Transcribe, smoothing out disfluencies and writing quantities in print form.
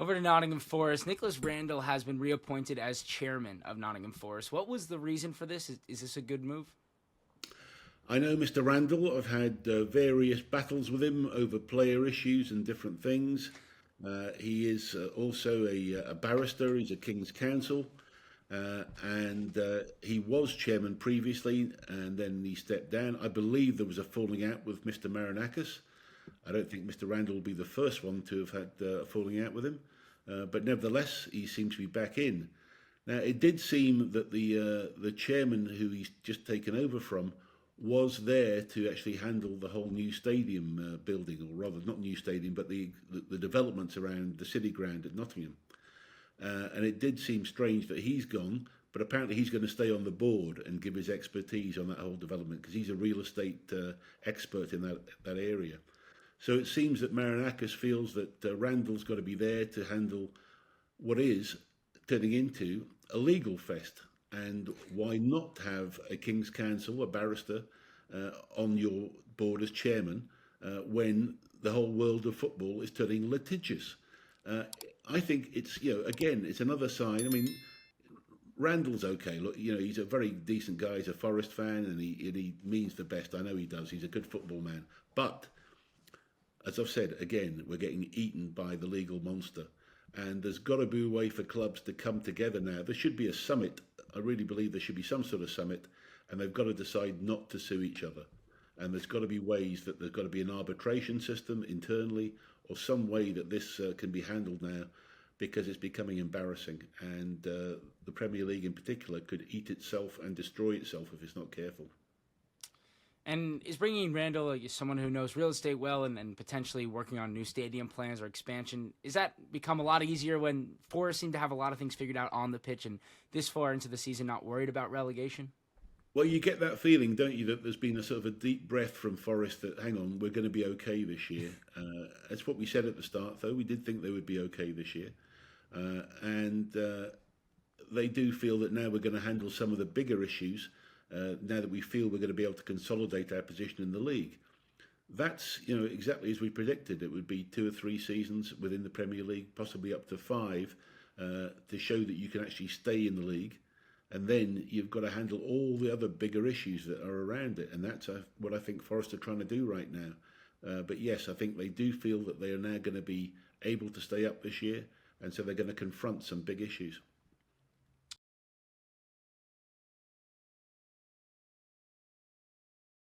Over to Nottingham Forest, Nicholas Randall has been reappointed as chairman of Nottingham Forest. What was the reason for this? Is this a good move? I know Mr. Randall. I've had various battles with him over player issues and different things. He is also a barrister. He's a King's Counsel. And he was chairman previously, and then he stepped down. I believe there was a falling out with Mr. Marinakis. I don't think Mr. Randall will be the first one to have had a falling out with him, but nevertheless, he seems to be back in. Now, it did seem that the chairman who he's just taken over from was there to actually handle the whole new stadium building, or rather, not new stadium, but the developments around the city ground at Nottingham. And it did seem strange that he's gone, but apparently he's going to stay on the board and give his expertise on that whole development because he's a real estate expert in that area. So it seems that Marinakis feels that Randall's got to be there to handle what is turning into a legal fest. And why not have a King's Counsel, a barrister, on your board as chairman when the whole world of football is turning litigious? I think it's, again, it's another sign. I mean, Randall's okay. Look, he's a very decent guy. He's a Forest fan, and he means the best. I know he does. He's a good football man. But as I've said again, we're getting eaten by the legal monster, and there's got to be a way for clubs to come together now. There should be a summit. I really believe there should be some sort of summit, and they've got to decide not to sue each other. And there's got to be ways that there's got to be an arbitration system internally, or some way that this can be handled now, because it's becoming embarrassing. And the Premier League in particular could eat itself and destroy itself if it's not careful. And is bringing in Randall, someone who knows real estate well and potentially working on new stadium plans or expansion, is that become a lot easier when Forest seem to have a lot of things figured out on the pitch and this far into the season not worried about relegation? Well, you get that feeling, don't you, that there's been a sort of a deep breath from Forest that, hang on, we're going to be okay this year. That's what we said at the start, though. We did think they would be okay this year. And they do feel that now we're going to handle some of the bigger issues, now that we feel we're going to be able to consolidate our position in the league. That's, exactly as we predicted. It would be 2 or 3 seasons within the Premier League, possibly up to 5, to show that you can actually stay in the league. And then you've got to handle all the other bigger issues that are around it. And that's what I think Forest are trying to do right now. But yes, I think they do feel that they are now going to be able to stay up this year. And so they're going to confront some big issues.